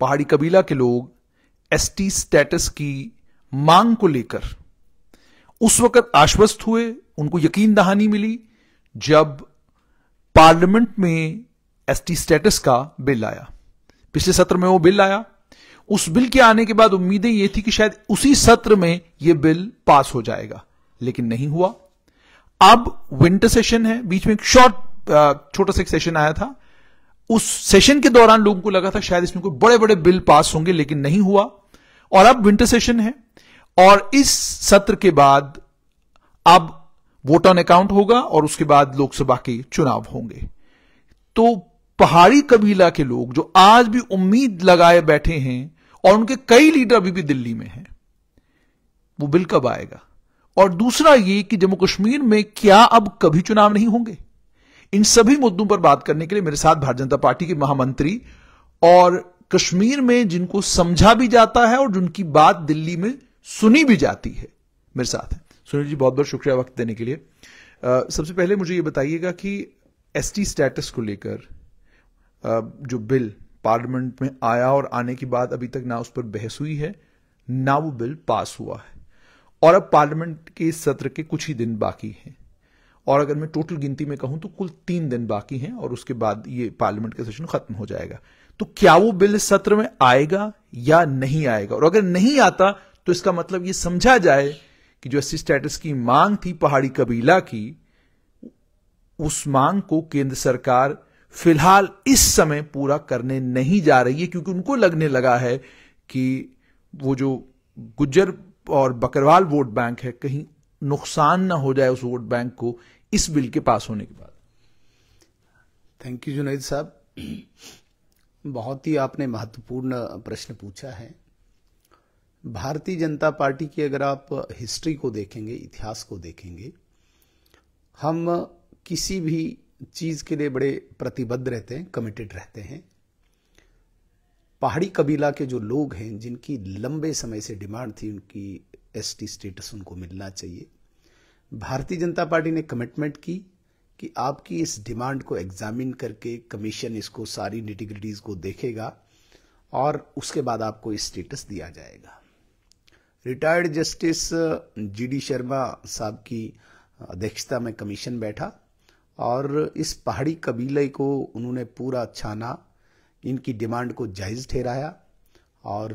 पहाड़ी कबीला के लोग एसटी स्टेटस की मांग को लेकर उस वक्त आश्वस्त हुए, उनको यकीन दहानी मिली जब पार्लियामेंट में एसटी स्टेटस का बिल आया। पिछले सत्र में वो बिल आया। उस बिल के आने के बाद उम्मीदें ये थी कि शायद उसी सत्र में यह बिल पास हो जाएगा, लेकिन नहीं हुआ। अब विंटर सेशन है, बीच में एक छोटा सा सेशन आया था। उस सेशन के दौरान लोगों को लगा था शायद इसमें कोई बड़े बड़े बिल पास होंगे, लेकिन नहीं हुआ। और अब विंटर सेशन है और इस सत्र के बाद अब वोट ऑन अकाउंट होगा और उसके बाद लोकसभा के चुनाव होंगे। तो पहाड़ी कबीला के लोग जो आज भी उम्मीद लगाए बैठे हैं और उनके कई लीडर अभी भी दिल्ली में हैं, वो बिल कब आएगा? और दूसरा ये कि जम्मू कश्मीर में क्या अब कभी चुनाव नहीं होंगे? इन सभी मुद्दों पर बात करने के लिए मेरे साथ भारतीय जनता पार्टी के महामंत्री और कश्मीर में जिनको समझा भी जाता है और जिनकी बात दिल्ली में सुनी भी जाती है, मेरे साथ हैं। सुनील जी, बहुत बहुत शुक्रिया वक्त देने के लिए। सबसे पहले मुझे ये बताइएगा कि एसटी स्टेटस को लेकर जो बिल पार्लियामेंट में आया और आने के बाद अभी तक ना उस पर बहस हुई है, ना वो बिल पास हुआ है, और अब पार्लियामेंट के सत्र के कुछ ही दिन बाकी हैं, और अगर मैं टोटल गिनती में कहूं तो कुल 3 दिन बाकी हैं और उसके बाद ये पार्लियामेंट का सेशन खत्म हो जाएगा। तो क्या वो बिल इस सत्र में आएगा या नहीं आएगा? और अगर नहीं आता तो इसका मतलब ये समझा जाए कि जो एसटी स्टेटस की मांग थी पहाड़ी कबीला की, उस मांग को केंद्र सरकार फिलहाल इस समय पूरा करने नहीं जा रही है, क्योंकि उनको लगने लगा है कि वो जो गुज्जर और बकरवाल वोट बैंक है, कहीं नुकसान ना हो जाए उस वोट बैंक को इस बिल के पास होने के बाद। थैंक यू जुनैद साहब, बहुत ही आपने महत्वपूर्ण प्रश्न पूछा है। भारतीय जनता पार्टी की अगर आप हिस्ट्री को देखेंगे, इतिहास को देखेंगे, हम किसी भी चीज के लिए बड़े प्रतिबद्ध रहते हैं, कमिटेड रहते हैं। पहाड़ी कबीला के जो लोग हैं, जिनकी लंबे समय से डिमांड थी उनकी एसटी स्टेटस उनको मिलना चाहिए, भारतीय जनता पार्टी ने कमिटमेंट की कि आपकी इस डिमांड को एग्जामिन करके कमीशन इसको सारी निटिग्रिटीज को देखेगा और उसके बाद आपको स्टेटस दिया जाएगा। रिटायर्ड जस्टिस जीडी शर्मा साहब की अध्यक्षता में कमीशन बैठा और इस पहाड़ी कबीले को उन्होंने पूरा छाना, इनकी डिमांड को जायज ठहराया और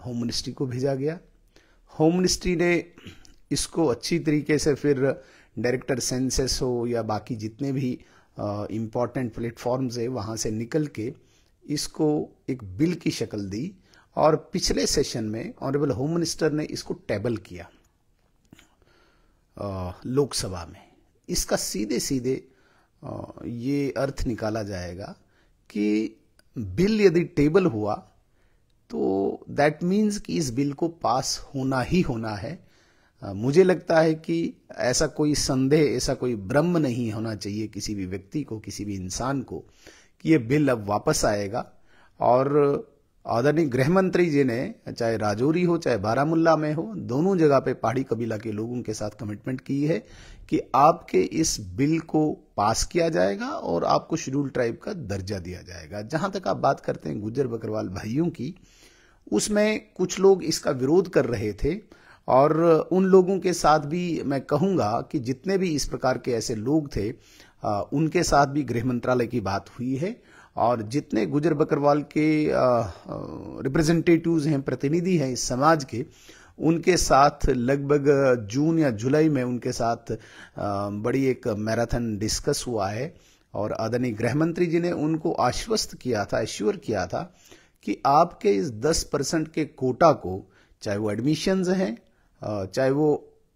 होम मिनिस्ट्री को भेजा गया। होम मिनिस्ट्री ने इसको अच्छी तरीके से फिर डायरेक्टर सेंसस हो या बाकी जितने भी इम्पॉर्टेंट प्लेटफॉर्म्स है वहाँ से निकल के इसको एक बिल की शक्ल दी और पिछले सेशन में ऑनरेबल होम मिनिस्टर ने इसको टेबल किया लोकसभा में। इसका सीधे सीधे ये अर्थ निकाला जाएगा कि बिल यदि टेबल हुआ तो दैट मीन्स कि इस बिल को पास होना ही होना है। मुझे लगता है कि ऐसा कोई संदेह, ऐसा कोई भ्रम नहीं होना चाहिए किसी भी व्यक्ति को, किसी भी इंसान को, कि ये बिल अब वापस आएगा। और आदरणीय गृह मंत्री जी ने चाहे राजौरी हो चाहे बारामुल्ला में हो, दोनों जगह पे पहाड़ी कबीला के लोगों के साथ कमिटमेंट की है कि आपके इस बिल को पास किया जाएगा और आपको शेड्यूल ट्राइब का दर्जा दिया जाएगा। जहां तक आप बात करते हैं गुज्जर बकरवाल भाइयों की, उसमें कुछ लोग इसका विरोध कर रहे थे और उन लोगों के साथ भी मैं कहूंगा कि जितने भी इस प्रकार के ऐसे लोग थे उनके साथ भी गृह मंत्रालय की बात हुई है और जितने गुज्जर बकरवाल के रिप्रेजेंटेटिव्स हैं, प्रतिनिधि हैं इस समाज के, उनके साथ लगभग जून या जुलाई में उनके साथ बड़ी एक मैराथन डिस्कस हुआ है और आदरणीय गृह मंत्री जी ने उनको आश्वस्त किया था, एश्योर किया था कि आपके इस 10% के कोटा को, चाहे वो एडमिशंस हैं चाहे वो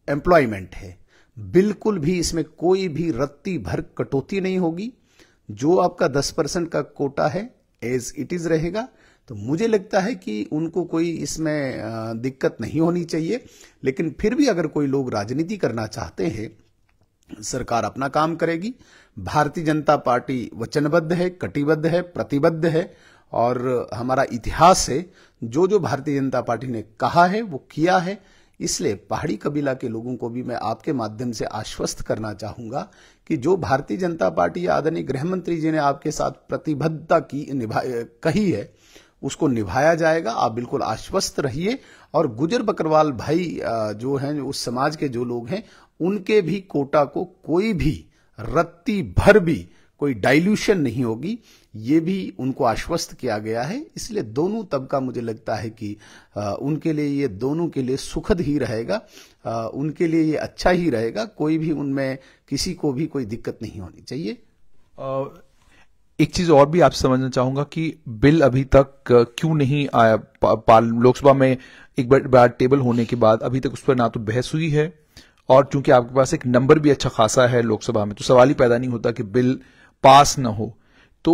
एम्प्लॉयमेंट है, बिल्कुल भी इसमें कोई भी रत्ती भर कटौती नहीं होगी। जो आपका 10% का कोटा है एज इट इज रहेगा। तो मुझे लगता है कि उनको कोई इसमें दिक्कत नहीं होनी चाहिए। लेकिन फिर भी अगर कोई लोग राजनीति करना चाहते हैं, सरकार अपना काम करेगी। भारतीय जनता पार्टी वचनबद्ध है, कटिबद्ध है, प्रतिबद्ध है और हमारा इतिहास है, जो जो भारतीय जनता पार्टी ने कहा है वो किया है। इसलिए पहाड़ी कबीला के लोगों को भी मैं आपके माध्यम से आश्वस्त करना चाहूंगा कि जो भारतीय जनता पार्टी या आदरणीय गृह मंत्री जी ने आपके साथ प्रतिबद्धता की कही है, उसको निभाया जाएगा, आप बिल्कुल आश्वस्त रहिए। और गुजर बकरवाल भाई जो हैं, उस समाज के जो लोग हैं, उनके भी कोटा को कोई भी रत्ती भर भी कोई डाइल्यूशन नहीं होगी, ये भी उनको आश्वस्त किया गया है। इसलिए दोनों तबका मुझे लगता है कि उनके लिए, ये दोनों के लिए सुखद ही रहेगा, उनके लिए ये अच्छा ही रहेगा। कोई भी उनमें किसी को भी कोई दिक्कत नहीं होनी चाहिए। एक चीज और भी आप समझना चाहूंगा कि बिल अभी तक क्यों नहीं आया लोकसभा में। एक बार टेबल होने के बाद अभी तक उस पर ना तो बहस हुई है, और चूंकि आपके पास एक नंबर भी अच्छा खासा है लोकसभा में, तो सवाल ही पैदा नहीं होता कि बिल पास ना हो। तो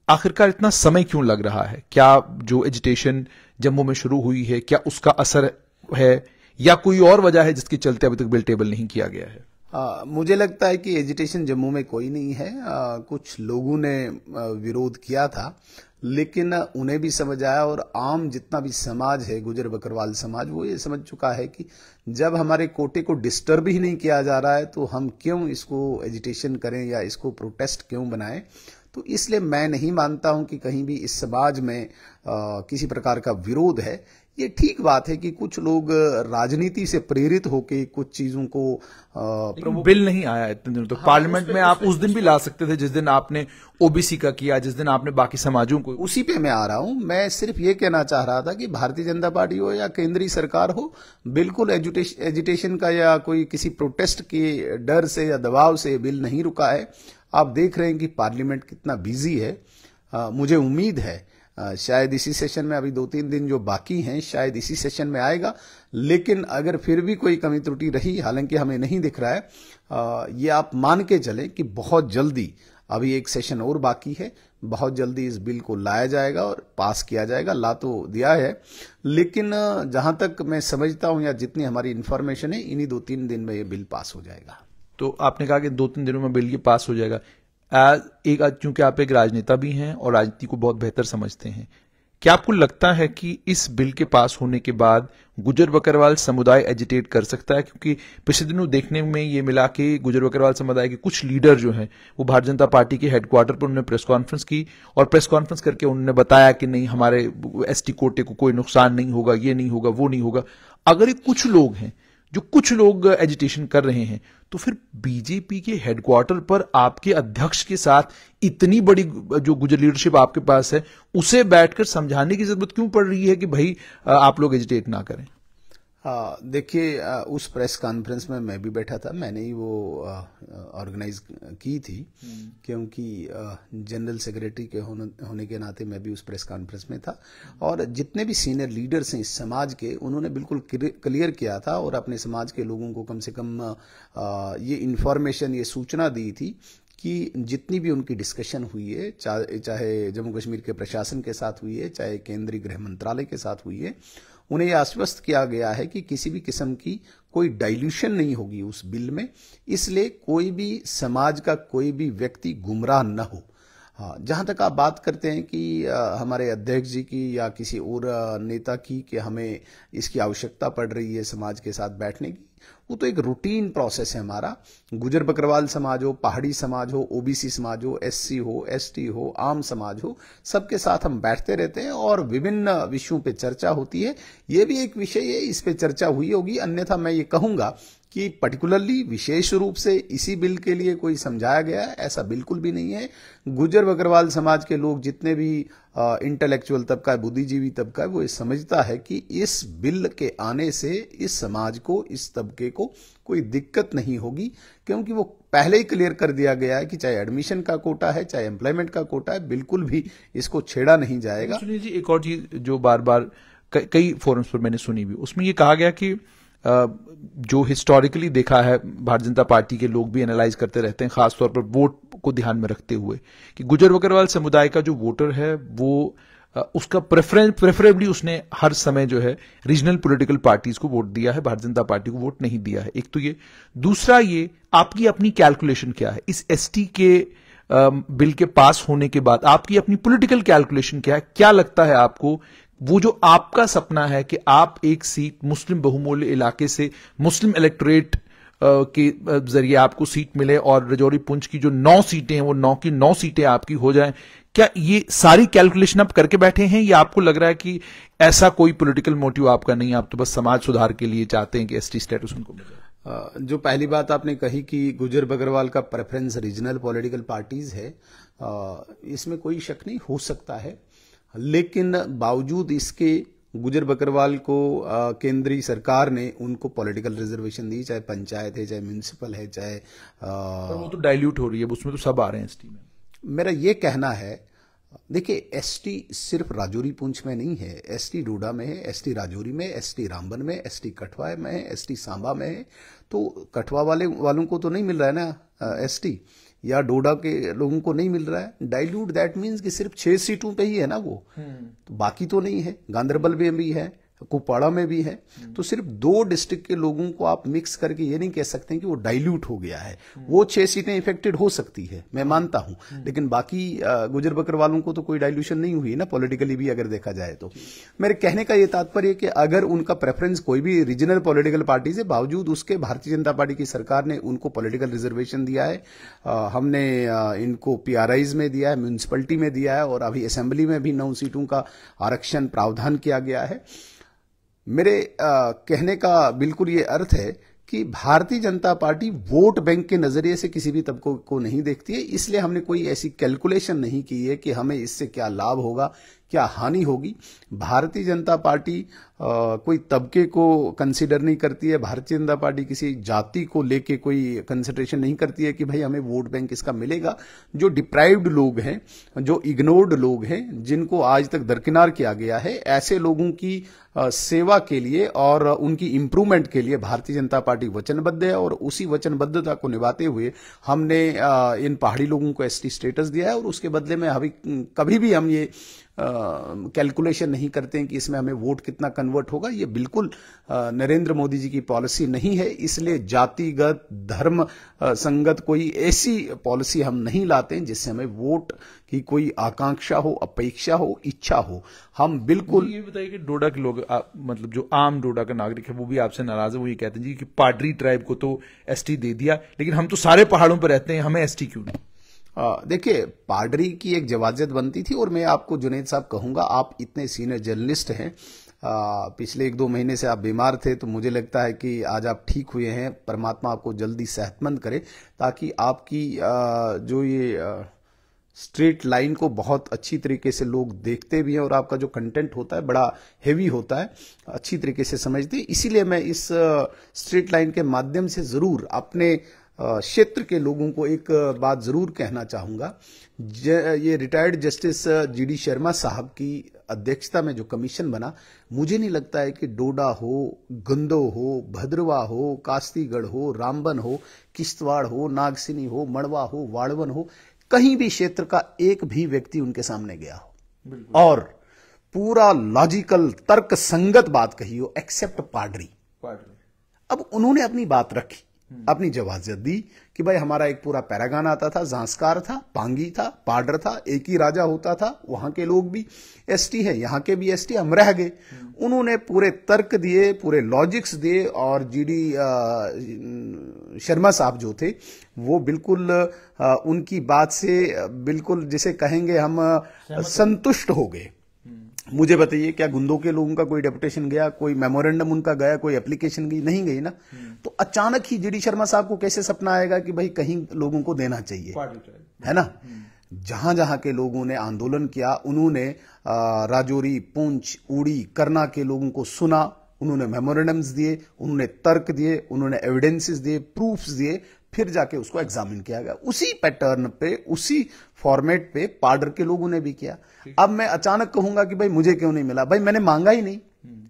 आखिरकार इतना समय क्यों लग रहा है? क्या जो एजिटेशन जम्मू में शुरू हुई है, क्या उसका असर है, या कोई और वजह है जिसके चलते अभी तक बिल टेबल नहीं किया गया है? मुझे लगता है कि एजिटेशन जम्मू में कोई नहीं है। कुछ लोगों ने विरोध किया था, लेकिन उन्हें भी समझ आया, और आम जितना भी समाज है, गुजर बकरवाल समाज, वो ये समझ चुका है कि जब हमारे कोटे को डिस्टर्ब ही नहीं किया जा रहा है, तो हम क्यों इसको एजिटेशन करें या इसको प्रोटेस्ट क्यों बनाएं। तो इसलिए मैं नहीं मानता हूं कि कहीं भी इस समाज में किसी प्रकार का विरोध है। ये ठीक बात है कि कुछ लोग राजनीति से प्रेरित होकर कुछ चीजों को बिल नहीं आया इतने दिनों तो पार्लियामेंट में आप उस दिन भी ला सकते थे जिस दिन आपने ओबीसी का किया, जिस दिन आपने बाकी समाजों को। उसी पे मैं आ रहा हूं। मैं सिर्फ ये कहना चाह रहा था कि भारतीय जनता पार्टी हो या केंद्रीय सरकार हो, बिल्कुल एजुटेशन का या कोई किसी प्रोटेस्ट के डर से या दबाव से बिल नहीं रुका है। आप देख रहे हैं कि पार्लियामेंट कितना बिजी है। मुझे उम्मीद है शायद इसी सेशन में, अभी 2-3 दिन जो बाकी हैं, शायद इसी सेशन में आएगा। लेकिन अगर फिर भी कोई कमी त्रुटि रही, हालांकि हमें नहीं दिख रहा है, ये आप मान के चलें कि बहुत जल्दी, अभी एक सेशन और बाकी है, बहुत जल्दी इस बिल को लाया जाएगा और पास किया जाएगा। ला तो दिया है, लेकिन जहां तक मैं समझता हूं या जितनी हमारी इंफॉर्मेशन है, इन्हीं 2-3 दिन में ये बिल पास हो जाएगा। तो आपने कहा कि 2-3 दिनों में बिल ये पास हो जाएगा। चूंकि आप एक राजनेता भी हैं और राजनीति को बहुत बेहतर समझते हैं, क्या आपको लगता है कि इस बिल के पास होने के बाद गुजर बकरवाल समुदाय एजिटेट कर सकता है? क्योंकि पिछले दिनों देखने में ये मिला कि गुजर बकरवाल समुदाय के कुछ लीडर जो हैं, वो भारतीय जनता पार्टी के हेडक्वार्टर पर उन्होंने प्रेस कॉन्फ्रेंस की, और प्रेस कॉन्फ्रेंस करके उन्होंने बताया कि नहीं, हमारे एसटी कोटे को कोई नुकसान नहीं होगा, ये नहीं होगा, वो नहीं होगा। अगर ये कुछ लोग हैं, जो कुछ लोग एजिटेशन कर रहे हैं, तो फिर बीजेपी के हेडक्वार्टर पर आपके अध्यक्ष के साथ इतनी बड़ी जो गुजर लीडरशिप आपके पास है, उसे बैठकर समझाने की जरूरत क्यों पड़ रही है कि भाई आप लोग एजिटेट ना करें? देखिए, उस प्रेस कॉन्फ्रेंस में मैं भी बैठा था। मैंने ही वो ऑर्गेनाइज की थी, क्योंकि जनरल सेक्रेटरी के होने के नाते मैं भी उस प्रेस कॉन्फ्रेंस में था। और जितने भी सीनियर लीडर्स हैं इस समाज के, उन्होंने बिल्कुल क्लियर किया था और अपने समाज के लोगों को कम से कम ये इंफॉर्मेशन, ये सूचना दी थी कि जितनी भी उनकी डिस्कशन हुई है, चाहे जम्मू कश्मीर के प्रशासन के साथ हुई है, चाहे केंद्रीय गृह मंत्रालय के साथ हुई है, उन्हें यह आश्वस्त किया गया है कि किसी भी किस्म की कोई डाइल्यूशन नहीं होगी उस बिल में। इसलिए कोई भी समाज का कोई भी व्यक्ति गुमराह न हो। जहां तक आप बात करते हैं कि हमारे अध्यक्ष जी की या किसी और नेता की कि हमें इसकी आवश्यकता पड़ रही है समाज के साथ बैठने की, वो तो एक रूटीन प्रोसेस है हमारा। गुजर बकरवाल समाज हो, पहाड़ी समाज हो, ओबीसी समाज हो, एससी हो, एसटी हो, आम समाज हो, सबके साथ हम बैठते रहते हैं और विभिन्न विषयों पे चर्चा होती है। ये भी एक विषय है, इस पे चर्चा हुई होगी। अन्यथा मैं ये कहूंगा कि पर्टिकुलरली विशेष रूप से इसी बिल के लिए कोई समझाया गया है, ऐसा बिल्कुल भी नहीं है। गुजर बकरवाल समाज के लोग, जितने भी इंटेलेक्चुअल तबका है, बुद्धिजीवी तबका है, वो ये समझता है कि इस बिल के आने से इस समाज को, इस तबके को कोई दिक्कत नहीं होगी, क्योंकि वो पहले ही क्लियर कर दिया गया है कि चाहे एडमिशन का कोटा है, चाहे एम्प्लॉयमेंट का कोटा है, बिल्कुल भी इसको छेड़ा नहीं जाएगा। सुनिए जी, एक और चीज जो बार बार कई फोरम्स पर मैंने सुनी भी, उसमें ये कहा गया कि जो हिस्टोरिकली देखा है, भारतीय जनता पार्टी के लोग भी एनालाइज करते रहते हैं, खासतौर पर वोट को ध्यान में रखते हुए, कि गुजर बकरवाल समुदाय का जो वोटर है वो उसका प्रेफरेबली उसने हर समय जो है रीजनल पॉलिटिकल पार्टीज को वोट दिया है, भारतीय जनता पार्टी को वोट नहीं दिया है। एक तो ये, दूसरा ये, आपकी अपनी कैलकुलेशन क्या है इस एसटी के बिल के पास होने के बाद? आपकी अपनी पॉलिटिकल कैलकुलेशन क्या है? क्या लगता है आपको, वो जो आपका सपना है कि आप एक सीट मुस्लिम बहुमूल्य इलाके से, मुस्लिम इलेक्टोरेट के जरिए आपको सीट मिले और राजौरी पुंछ की जो 9 सीटें हैं वो 9 की 9 सीटें आपकी हो जाएं, क्या ये सारी कैलकुलेशन आप करके बैठे हैं या आपको लग रहा है कि ऐसा कोई पॉलिटिकल मोटिव आपका नहीं, आप तो बस समाज सुधार के लिए चाहते हैं कि एसटी स्टेटस उनको मिले? जो पहली बात आपने कही कि गुजर बकरवाल का प्रेफरेंस रीजनल पॉलिटिकल पार्टीज है, इसमें कोई शक नहीं हो सकता है, लेकिन बावजूद इसके गुजर बकरवाल को केंद्रीय सरकार ने उनको पॉलिटिकल रिजर्वेशन दी, चाहे पंचायत है, चाहे म्यूनिसिपल है, चाहे वो तो डाइल्यूट हो रही है, उसमें तो सब आ रहे हैं एसटी में। मेरा ये कहना है, देखिए एसटी सिर्फ राजौरी पुंछ में नहीं है, एसटी डोडा में है, एसटी राजौरी में, एसटी रामबन में, एसटी कठवा में है, एसटी सांबा में है। तो कठवा वालों को तो नहीं मिल रहा है ना एसटी, या डोडा के लोगों को नहीं मिल रहा है। डाइल्यूट दैट मीन्स कि सिर्फ 6 सीटों पे ही है ना वो, तो बाकी तो नहीं है। गांधरबल में भी है, कुपवाड़ा में भी है, तो सिर्फ 2 डिस्ट्रिक्ट के लोगों को आप मिक्स करके ये नहीं कह सकते कि वो डाइल्यूट हो गया है। वो 6 सीटें इफेक्टेड हो सकती है, मैं मानता हूं, लेकिन बाकी गुजर बकर वालों को तो कोई डाइल्यूशन नहीं हुई ना, पॉलिटिकली भी अगर देखा जाए तो। मेरे कहने का ये तात्पर्य कि अगर उनका प्रेफरेंस कोई भी रीजनल पॉलिटिकल पार्टी से, बावजूद उसके भारतीय जनता पार्टी की सरकार ने उनको पॉलिटिकल रिजर्वेशन दिया है। हमने इनको पीआरआईज में दिया है, म्यूनिसिपलिटी में दिया है, और अभी असेंबली में भी 9 सीटों का आरक्षण प्रावधान किया गया है। मेरे कहने का बिल्कुल ये अर्थ है कि Bharatiya Janata party vote bank के नजरिए से किसी भी तबकों को नहीं देखती है, इसलिए हमने कोई ऐसी कैलकुलेशन नहीं की है कि हमें इससे क्या लाभ होगा, क्या हानि होगी। भारतीय जनता पार्टी कोई तबके को कंसीडर नहीं करती है, भारतीय जनता पार्टी किसी जाति को लेके कोई कंसिडरेशन नहीं करती है कि भाई हमें वोट बैंक इसका मिलेगा। जो डिप्राइव्ड लोग हैं, जो इग्नोर्ड लोग हैं, जिनको आज तक दरकिनार किया गया है, ऐसे लोगों की सेवा के लिए और उनकी इंप्रूवमेंट के लिए भारतीय जनता पार्टी वचनबद्ध है, और उसी वचनबद्धता को निभाते हुए हमने इन पहाड़ी लोगों को एसटी स्टेटस दिया है। और उसके बदले में कभी भी हम ये कैलकुलेशन नहीं करते हैं कि इसमें हमें वोट कितना कन्वर्ट होगा। ये बिल्कुल नरेंद्र मोदी जी की पॉलिसी नहीं है, इसलिए जातिगत धर्म संगत कोई ऐसी पॉलिसी हम नहीं लाते हैं जिससे हमें वोट की कोई आकांक्षा हो, अपेक्षा हो, इच्छा हो। हम बिल्कुल ये बताइए कि डोडा के लोग मतलब जो आम डोडा का नागरिक है वो भी आपसे नाराज है, वो ये कहते हैं जी कि पाडरी ट्राइब को तो एसटी दे दिया, लेकिन हम तो सारे पहाड़ों पर रहते हैं, हमें एसटी क्यों नहीं? देखिए, पाडरी की एक जवाजियत बनती थी, और मैं आपको जुनैद साहब कहूंगा, आप इतने सीनियर जर्नलिस्ट हैं, पिछले 1-2 महीने से आप बीमार थे, तो मुझे लगता है कि आज आप ठीक हुए हैं। परमात्मा आपको जल्दी सेहतमंद करे, ताकि आपकी जो ये स्ट्रेट लाइन को बहुत अच्छी तरीके से लोग देखते भी हैं, और आपका जो कंटेंट होता है बड़ा हेवी होता है, अच्छी तरीके से समझते हैं। इसीलिए मैं इस स्ट्रेट लाइन के माध्यम से जरूर अपने क्षेत्र के लोगों को एक बात जरूर कहना चाहूंगा। ये रिटायर्ड जस्टिस जीडी शर्मा साहब की अध्यक्षता में जो कमीशन बना, मुझे नहीं लगता है कि डोडा हो, गंदो हो, भद्रवा हो, कास्तीगढ़ हो, रामबन हो, किश्तवाड़ हो, नागसिनी हो, मड़वा हो, वाड़वन हो, कहीं भी क्षेत्र का एक भी व्यक्ति उनके सामने गया हो और पूरा लॉजिकल तर्क संगत बात कही हो, एक्सेप्ट पाडरी। अब उन्होंने अपनी बात रखी, अपनी जवाजियत दी कि भाई हमारा एक पूरा पैरागान आता था, जांसकार था, पांगी था, पाडर था, एक ही राजा होता था, वहां के लोग भी एसटी है, यहां के भी एसटी, हम रह गए। उन्होंने पूरे तर्क दिए, पूरे लॉजिक्स दिए, और जीडी शर्मा साहब जो थे वो बिल्कुल उनकी बात से बिल्कुल जिसे कहेंगे हम संतुष्ट हो गए। मुझे बताइए, क्या गुंदों के लोगों का कोई डेपुटेशन गया, कोई मेमोरेंडम उनका गया, कोई एप्लीकेशन गई? नहीं गई ना। तो अचानक ही जीडी शर्मा साहब को कैसे सपना आएगा कि भाई कहीं लोगों को देना चाहिए, है ना। जहां जहां के लोगों ने आंदोलन किया, उन्होंने राजौरी, पुंछ, उड़ी, करना के लोगों को सुना, उन्होंने मेमोरेंडम्स दिए, उन्होंने तर्क दिए, उन्होंने एविडेंसेस दिए, प्रूफ्स दिए, फिर जाके उसको एग्जामिन किया गया। उसी पैटर्न पे, उसी फॉर्मेट पे पाडर के लोगों ने भी किया। अब मैं अचानक कहूंगा कि भाई मुझे क्यों नहीं मिला? भाई मैंने मांगा ही नहीं,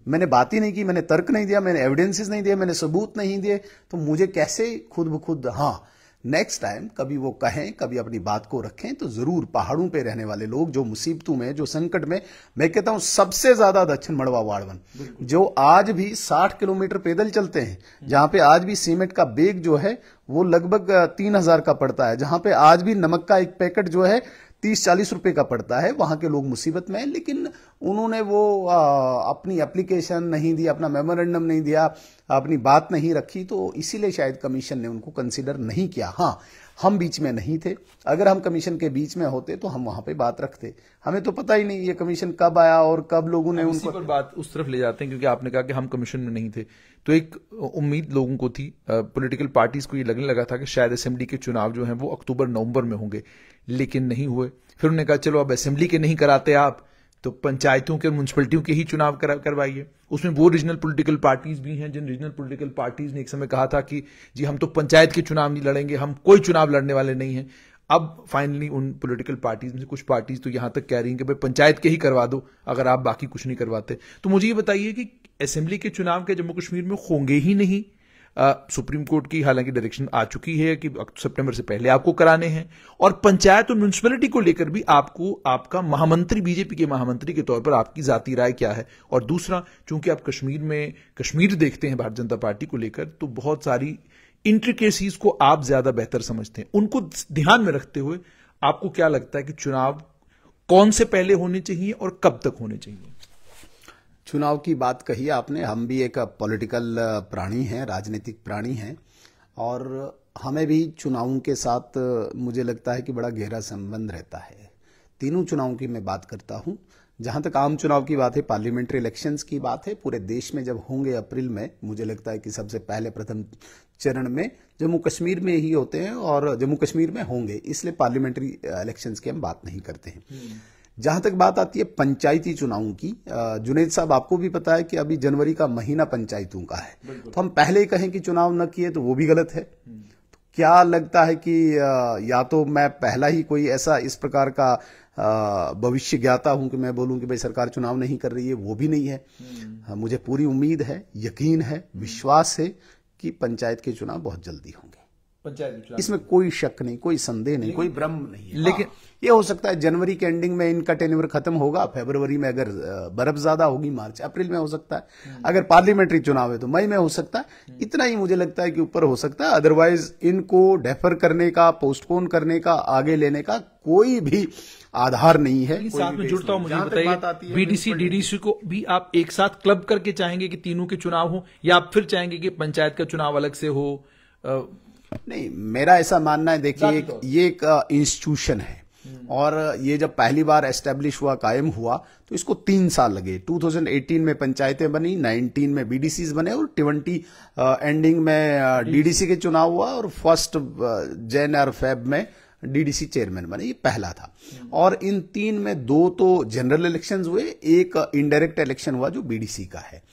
मैंने बात ही नहीं की, मैंने तर्क नहीं दिया, मैंने एविडेंसेस नहीं दिए, मैंने सबूत नहीं दिए, तो मुझे कैसे खुद ब खुद? हाँ, नेक्स्ट टाइम कभी वो कहें, कभी अपनी बात को रखें, तो जरूर पहाड़ों पे रहने वाले लोग जो मुसीबतों में, जो संकट में, मैं कहता हूं सबसे ज्यादा दक्षिण मड़वा वाड़वन, जो आज भी 60 किलोमीटर पैदल चलते हैं, जहां पे आज भी सीमेंट का बैग जो है वो लगभग 3000 का पड़ता है, जहां पे आज भी नमक का एक पैकेट जो है 30-40 रुपए का पड़ता है, वहां के लोग मुसीबत में हैं। लेकिन उन्होंने वो अपनी एप्लीकेशन नहीं दी, अपना मेमोरेंडम नहीं दिया, अपनी बात नहीं रखी, तो इसीलिए शायद कमीशन ने उनको कंसीडर नहीं किया। हाँ, हम बीच में नहीं थे, अगर हम कमीशन के बीच में होते तो हम वहां पे बात रखते। हमें तो पता ही नहीं ये कमीशन कब आया और कब लोगों ने उनको पर बात उस तरफ ले जाते हैं, क्योंकि आपने कहा कि हम कमीशन में नहीं थे, तो एक उम्मीद लोगों को थी, पॉलिटिकल पार्टीज को ये लगने लगा था कि शायद असेंबली के चुनाव जो हैं वो अक्टूबर नवंबर में होंगे, लेकिन नहीं हुए। फिर उन्होंने कहा चलो अब असेंबली के नहीं कराते आप, तो पंचायतों के, म्यूनसिपलिटियों के ही चुनाव करवाइए। उसमें वो रीजनल पॉलिटिकल पार्टीज भी हैं जिन रीजनल पॉलिटिकल पार्टीज ने एक समय कहा था कि जी हम तो पंचायत के चुनाव नहीं लड़ेंगे, हम कोई चुनाव लड़ने वाले नहीं हैं। अब फाइनली उन पॉलिटिकल पार्टीज में से कुछ पार्टीज तो यहां तक कह रही हैं कि भाई पंचायत के ही करवा दो अगर आप बाकी कुछ नहीं करवाते। तो मुझे ये बताइए कि असेंबली के चुनाव के जम्मू कश्मीर में होंगे ही नहीं। सुप्रीम कोर्ट की हालांकि डायरेक्शन आ चुकी है कि सितंबर से पहले आपको कराने हैं, और पंचायत और म्यूनसिपैलिटी को लेकर भी आपको आपका महामंत्री, बीजेपी के महामंत्री के तौर पर आपकी जाती राय क्या है। और दूसरा, चूंकि आप कश्मीर देखते हैं भारतीय जनता पार्टी को लेकर, तो बहुत सारी इंट्रिकेसीज को आप ज्यादा बेहतर समझते हैं, उनको ध्यान में रखते हुए आपको क्या लगता है कि चुनाव कौन से पहले होने चाहिए और कब तक होने चाहिए? चुनाव की बात कही आपने, हम भी एक पॉलिटिकल प्राणी हैं, राजनीतिक प्राणी हैं, और हमें भी चुनावों के साथ मुझे लगता है कि बड़ा गहरा संबंध रहता है। तीनों चुनावों की मैं बात करता हूं। जहां तक आम चुनाव की बात है, पार्लियामेंट्री इलेक्शंस की बात है, पूरे देश में जब होंगे अप्रैल में, मुझे लगता है कि सबसे पहले प्रथम चरण में जम्मू कश्मीर में ही होते हैं और जम्मू कश्मीर में होंगे, इसलिए पार्लियामेंट्री इलेक्शंस की हम बात नहीं करते हैं। जहां तक बात आती है पंचायती चुनावों की, जुनैद साहब आपको भी पता है कि अभी जनवरी का महीना पंचायतों का है, तो हम पहले ही कहें कि चुनाव न किए तो वो भी गलत है। तो क्या लगता है कि या तो मैं पहला ही कोई ऐसा इस प्रकार का भविष्य ज्ञाता हूं कि मैं बोलूं कि भाई सरकार चुनाव नहीं कर रही है, वो भी नहीं है। मुझे पूरी उम्मीद है, यकीन है, विश्वास है कि पंचायत के चुनाव बहुत जल्दी होंगे। इसमें कोई शक नहीं, कोई संदेह नहीं, कोई भ्रम नहीं है। लेकिन ये हो सकता है जनवरी के एंडिंग में इनका टेन्योर खत्म होगा, फरवरी में अगर बर्फ ज्यादा होगी, मार्च अप्रैल में हो सकता है, अगर पार्लियामेंट्री चुनाव है तो मई में हो सकता है। इतना ही मुझे लगता है कि ऊपर हो सकता है, अदरवाइज इनको डेफर करने का, पोस्टपोन करने का, आगे लेने का कोई भी आधार नहीं है। साथ में जुड़ता हूं, मुझे बताइए बीडीसी डीडीसी को भी आप एक साथ क्लब करके चाहेंगे कि तीनों के चुनाव हो, या आप फिर चाहेंगे कि पंचायत का चुनाव अलग से हो? नहीं, मेरा ऐसा मानना है, देखिए ये एक इंस्टीट्यूशन है, और ये जब पहली बार एस्टेब्लिश हुआ, कायम हुआ, तो इसको 3 साल लगे। 2018 में पंचायतें बनी, 19 में बीडीसीज बने, और 20 एंडिंग में डीडीसी के चुनाव हुआ, और 1 जन और फेब में डीडीसी चेयरमैन बने। ये पहला था। और इन 3 में 2 तो जनरल इलेक्शंस हुए, एक इनडायरेक्ट इलेक्शन हुआ जो बीडीसी का है।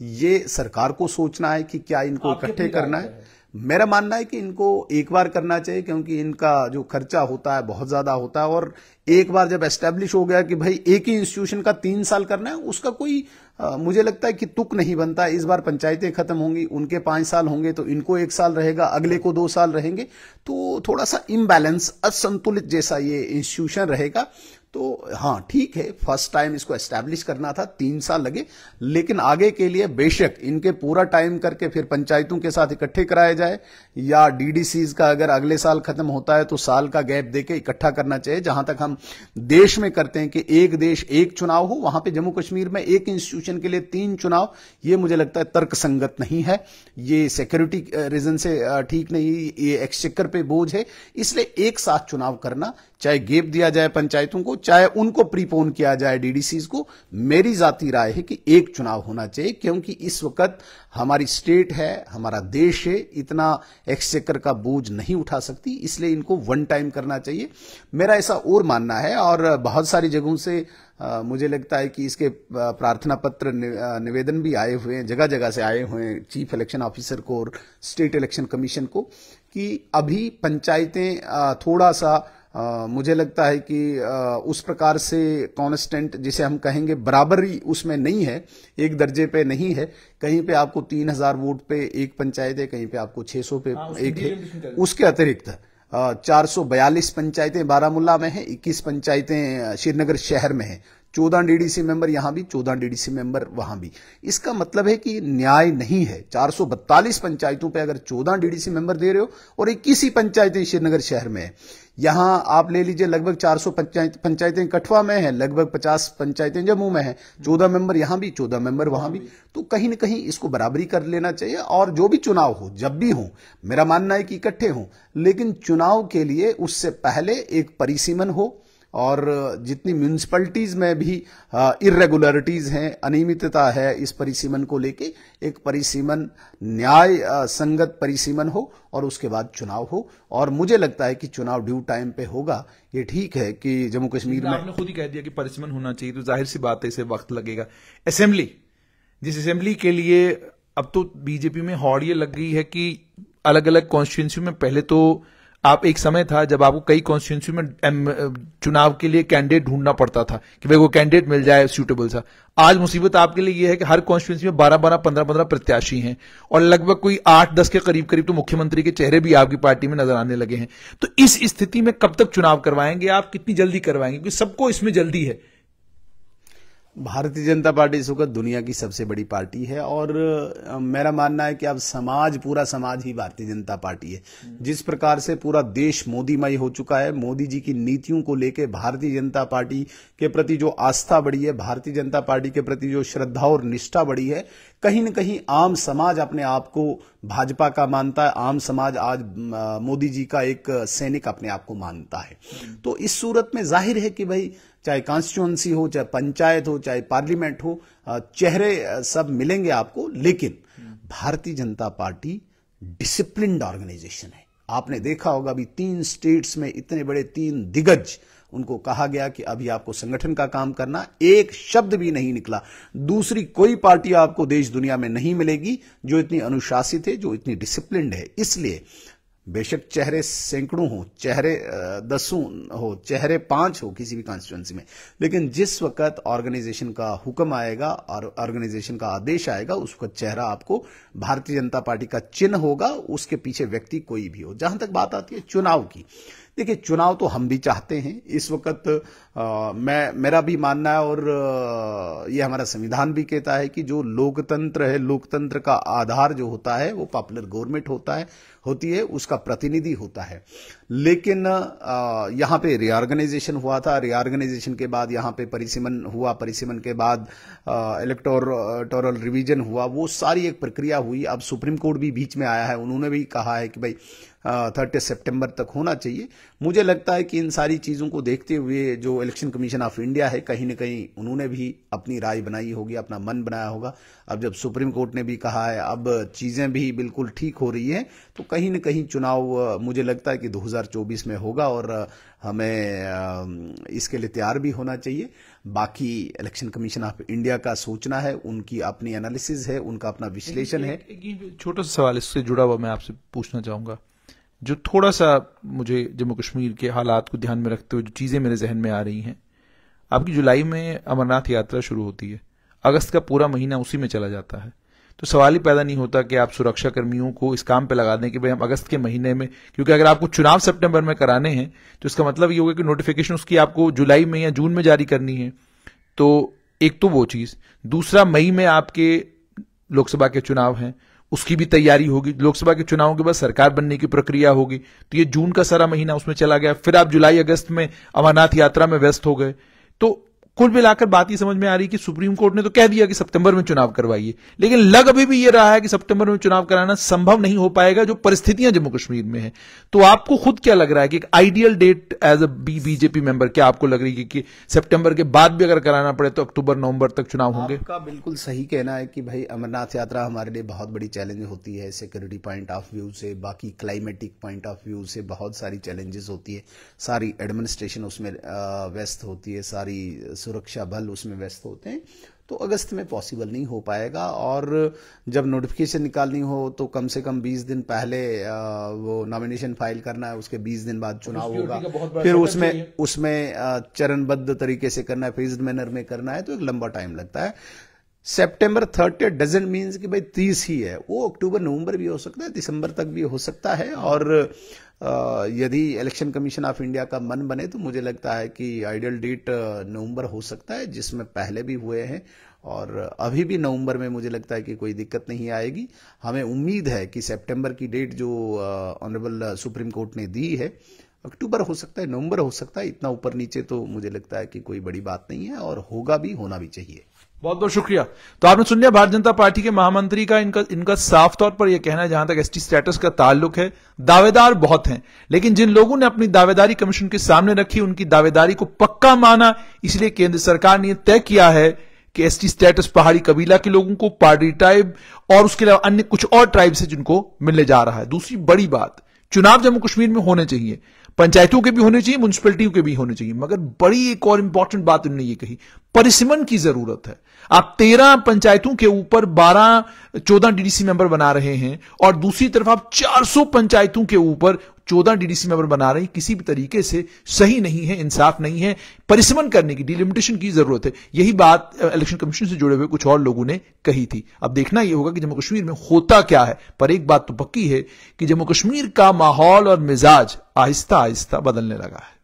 ये सरकार को सोचना है कि क्या इनको इकट्ठे करना है। मेरा मानना है कि इनको एक बार करना चाहिए, क्योंकि इनका जो खर्चा होता है बहुत ज्यादा होता है, और एक बार जब एस्टेब्लिश हो गया कि भाई एक ही इंस्टीट्यूशन का 3 साल करना है, उसका कोई मुझे लगता है कि तुक नहीं बनता। इस बार पंचायतें खत्म होंगी, उनके 5 साल होंगे, तो इनको 1 साल रहेगा, अगले को 2 साल रहेंगे, तो थोड़ा सा इम्बैलेंस, असंतुलित जैसा ये इंस्टीट्यूशन रहेगा। तो हाँ ठीक है, फर्स्ट टाइम इसको एस्टैब्लिश करना था, 3 साल लगे, लेकिन आगे के लिए बेशक इनके पूरा टाइम करके फिर पंचायतों के साथ इकट्ठे कराया जाए, या डीडीसीज का अगर अगले साल खत्म होता है तो साल का गैप देके इकट्ठा करना चाहिए, जहां तक हम देश में करते हैं कि एक देश एक चुनाव हो, वहां पे जम्मू कश्मीर में एक इंस्टीट्यूशन के लिए 3 चुनाव, ये मुझे लगता है तर्कसंगत नहीं है। ये सिक्योरिटी रीजन से ठीक नहीं, ये एक्सचेकर पे बोझ है, इसलिए एक साथ चुनाव करना, चाहे गैप दिया जाए पंचायतों को, चाहे उनको प्रीपोन किया जाए डीडीसीज को, मेरी जाती राय है कि एक चुनाव होना चाहिए, क्योंकि इस वक्त हमारी स्टेट है, हमारा देश है, इतना एक्सचेकर का बोझ नहीं उठा सकती, इसलिए इनको 1 टाइम करना चाहिए, मेरा ऐसा और मानना है। और बहुत सारी जगहों से मुझे लगता है कि इसके प्रार्थना पत्र, निवेदन भी आए हुए हैं, जगह जगह से आए हुए हैं चीफ इलेक्शन ऑफिसर को और स्टेट इलेक्शन कमीशन को, कि अभी पंचायतें थोड़ा सा मुझे लगता है कि उस प्रकार से कांस्टेंट, जिसे हम कहेंगे बराबरी, उसमें नहीं है, एक दर्जे पे नहीं है। कहीं पे आपको 3000 वोट पे एक पंचायत है, कहीं पे आपको 600 पे एक है। उसके अतिरिक्त 442 पंचायतें बारामूला में हैं, 21 पंचायतें श्रीनगर शहर में हैं, 14 डीडीसी मेंबर यहां भी, 14 डीडीसी मेंबर वहां भी। इसका मतलब है कि न्याय नहीं है। 442 पंचायतों पे अगर 14 डीडीसी मेंबर दे रहे हो और 21 ही पंचायतें श्रीनगर शहर में है, यहां आप ले लीजिए लगभग 400 पंचायतें कठुआ में है, लगभग 50 पंचायतें जम्मू में है, 14 मेंबर यहां भी, 14 मेंबर वहां भी। तो कहीं ना कहीं इसको बराबरी कर लेना चाहिए। और जो भी चुनाव हो, जब भी हो, मेरा मानना है कि इकट्ठे हो, लेकिन चुनाव के लिए उससे पहले एक परिसीमन हो। और जितनी म्यूनिसिपैलिटीज में भी इरेगुलरिटीज हैं, अनियमितता है, इस परिसीमन को लेके एक परिसीमन, न्याय संगत परिसीमन हो और उसके बाद चुनाव हो। और मुझे लगता है कि चुनाव ड्यू टाइम पे होगा। ये ठीक है कि जम्मू कश्मीर में आपने खुद ही कह दिया कि परिसीमन होना चाहिए, तो जाहिर सी बात है इसे वक्त लगेगा। असेंबली, जिस असेंबली के लिए अब तो बीजेपी में हौड़ ये लग गई है कि अलग अलग कॉन्स्टिट्यूंसी में, पहले तो आप एक समय था जब आपको कई कॉन्स्टिट्यूंसी में चुनाव के लिए कैंडिडेट ढूंढना पड़ता था कि भाई वो कैंडिडेट मिल जाए सूटेबल सा। आज मुसीबत आपके लिए यह है कि हर कॉन्स्टिट्यूंसी में 12-12, 15-15 प्रत्याशी हैं और लगभग कोई 8-10 के करीब करीब तो मुख्यमंत्री के चेहरे भी आपकी पार्टी में नजर आने लगे हैं। तो इस स्थिति में कब तक चुनाव करवाएंगे आप, कितनी जल्दी करवाएंगे, क्योंकि सबको इसमें जल्दी है। भारतीय जनता पार्टी इस वक्त दुनिया की सबसे बड़ी पार्टी है और मेरा मानना है कि अब समाज, पूरा समाज ही भारतीय जनता पार्टी है। जिस प्रकार से पूरा देश मोदीमय हो चुका है, मोदी जी की नीतियों को लेके भारतीय जनता पार्टी के प्रति जो आस्था बढ़ी है, भारतीय जनता पार्टी के प्रति जो श्रद्धा और निष्ठा बढ़ी है, कहीं न कहीं आम समाज अपने आप को भाजपा का मानता है। आम समाज आज मोदी जी का एक सैनिक अपने आप को मानता है। तो इस सूरत में जाहिर है कि भाई चाहे कॉन्स्टिट्यूंसी हो, चाहे पंचायत हो, चाहे पार्लियामेंट हो, चेहरे सब मिलेंगे आपको। लेकिन Bharatiya Janata party disciplined organisation है। आपने देखा होगा अभी 3 स्टेट्स में इतने बड़े 3 दिग्गज, उनको कहा गया कि अभी आपको संगठन का काम करना, एक शब्द भी नहीं निकला। दूसरी कोई पार्टी आपको देश दुनिया में नहीं मिलेगी जो इतनी अनुशासित है, जो इतनी डिसिप्लिन्ड है। इसलिए बेशक चेहरे सैकड़ों हो, चेहरे 10 हो, चेहरे 5 हो किसी भी कॉन्स्टिट्यूंसी में, लेकिन जिस वक्त ऑर्गेनाइजेशन का हुक्म आएगा और ऑर्गेनाइजेशन का आदेश आएगा, उस वक्त चेहरा आपको भारतीय जनता पार्टी का चिन्ह होगा, उसके पीछे व्यक्ति कोई भी हो। जहां तक बात आती है चुनाव की, देखिए चुनाव तो हम भी चाहते हैं। इस वक्त मेरा भी मानना है और ये हमारा संविधान भी कहता है कि जो लोकतंत्र है, लोकतंत्र का आधार जो होता है वो पॉपुलर गवर्नमेंट होती है, उसका प्रतिनिधि होता है। लेकिन यहां पे रिऑर्गेनाइजेशन हुआ था, रिऑर्गेनाइजेशन के बाद यहां पे परिसीमन हुआ, परिसीमन के बाद इलेक्टोरल रिवीजन हुआ, वो सारी एक प्रक्रिया हुई। अब सुप्रीम कोर्ट भी बीच में आया है, उन्होंने भी कहा है कि भाई 30 सितंबर तक होना चाहिए। मुझे लगता है कि इन सारी चीजों को देखते हुए जो इलेक्शन कमीशन ऑफ इंडिया है, कहीं न कहीं उन्होंने भी अपनी राय बनाई होगी, अपना मन बनाया होगा। अब जब सुप्रीम कोर्ट ने भी कहा है, अब चीजें भी बिल्कुल ठीक हो रही है, तो कहीं न कहीं चुनाव मुझे लगता है कि 2024 में होगा और हमें इसके लिए तैयार भी होना चाहिए। बाकी इलेक्शन कमीशन ऑफ इंडिया का सोचना है, उनकी अपनी एनालिसिस है, उनका अपना विश्लेषण है। एक छोटा सा सवाल इससे जुड़ा हुआ मैं आपसे पूछना चाहूंगा, जो थोड़ा सा मुझे जम्मू कश्मीर के हालात को ध्यान में रखते हुए जो चीजें मेरे जहन में आ रही हैं। आपकी जुलाई में अमरनाथ यात्रा शुरू होती है, अगस्त का पूरा महीना उसी में चला जाता है, तो सवाल ही पैदा नहीं होता कि आप सुरक्षा कर्मियों को इस काम पे लगा दें कि भाई हम अगस्त के महीने में, क्योंकि अगर आपको चुनाव सितंबर में कराने हैं तो इसका मतलब ये होगा कि नोटिफिकेशन उसकी आपको जुलाई में या जून में जारी करनी है। तो एक तो वो चीज, दूसरा मई में आपके लोकसभा के चुनाव हैं, उसकी भी तैयारी होगी। लोकसभा के चुनावों के बाद सरकार बनने की प्रक्रिया होगी, तो ये जून का सारा महीना उसमें चला गया। फिर आप जुलाई अगस्त में अमरनाथ यात्रा में व्यस्त हो गए। तो कुल मिलाकर बात ये समझ में आ रही कि सुप्रीम कोर्ट ने तो कह दिया कि सितंबर में चुनाव करवाइए, लेकिन लग अभी भी ये रहा है कि सितंबर में चुनाव कराना संभव नहीं हो पाएगा, जो परिस्थितियां जम्मू कश्मीर में है। तो आपको खुद क्या लग रहा है कि एक ideal date as a BJP member क्या आपको लग रही है कि सितंबर के बाद भी अगर कराना पड़े तो अक्टूबर नवंबर तक चुनाव होंगे? आपका बिल्कुल सही कहना है कि भाई अमरनाथ यात्रा हमारे लिए बहुत बड़ी चैलेंज होती है, सिक्योरिटी पॉइंट ऑफ व्यू से, बाकी क्लाइमेटिक पॉइंट ऑफ व्यू से बहुत सारी चैलेंजेस होती है। सारी एडमिनिस्ट्रेशन उसमें व्यस्त होती है, सारी सुरक्षा बल उसमें व्यस्त होते हैं। तो अगस्त में पॉसिबल नहीं हो पाएगा, और जब नोटिफिकेशन निकालनी हो तो कम से कम 20 दिन पहले वो नॉमिनेशन फाइल करना है, उसके 20 दिन बाद चुनाव होगा, फिर उसमें चरणबद्ध तरीके से करना है, फेज्ड मैनर में करना है, तो एक लंबा टाइम लगता है। सितंबर 30 डजंट मीन्स कि भाई 30 ही है, वो अक्टूबर नवंबर भी हो सकता है, दिसंबर तक भी हो सकता है। और यदि इलेक्शन कमीशन ऑफ इंडिया का मन बने तो मुझे लगता है कि आइडियल डेट नवंबर हो सकता है, जिसमें पहले भी हुए हैं और अभी भी नवंबर में मुझे लगता है कि कोई दिक्कत नहीं आएगी। हमें उम्मीद है कि सितंबर की डेट जो ऑनरेबल सुप्रीम कोर्ट ने दी है, अक्टूबर हो सकता है, नवंबर हो सकता है, इतना ऊपर नीचे तो मुझे लगता है कि कोई बड़ी बात नहीं है और होगा भी, होना भी चाहिए। बहुत बहुत शुक्रिया। तो आपने सुन लिया भारतीय जनता पार्टी के महामंत्री का इनका साफ तौर पर यह कहना है, जहां तक एसटी स्टेटस का ताल्लुक है, दावेदार बहुत हैं, लेकिन जिन लोगों ने अपनी दावेदारी कमीशन के सामने रखी उनकी दावेदारी को पक्का माना, इसलिए केंद्र सरकार ने तय किया है कि एसटी स्टेटस पहाड़ी कबीला के लोगों को, पार्टी ट्राइब और उसके अलावा अन्य कुछ और ट्राइब से जिनको मिलने जा रहा है। दूसरी बड़ी बात, चुनाव जम्मू कश्मीर में होने चाहिए, पंचायतों के भी होने चाहिए, म्युनिसिपैलिटियों के भी होने चाहिए, मगर बड़ी एक और इंपॉर्टेंट बात उन्होंने ये कही, परिसीमन की जरूरत है। आप 13 पंचायतों के ऊपर 14 डीडीसी मेंबर बना रहे हैं और दूसरी तरफ आप 400 पंचायतों के ऊपर 14 डीडीसी मेंबर बना रहे हैं, किसी भी तरीके से सही नहीं है, इंसाफ नहीं है। परिसीमन करने की, डिलिमिटेशन की जरूरत है। यही बात इलेक्शन कमीशन से जुड़े हुए कुछ और लोगों ने कही थी। अब देखना यह होगा कि जम्मू कश्मीर में होता क्या है, पर एक बात तो पक्की है कि जम्मू कश्मीर का माहौल और मिजाज आहिस्ता आहिस्ता बदलने लगा है।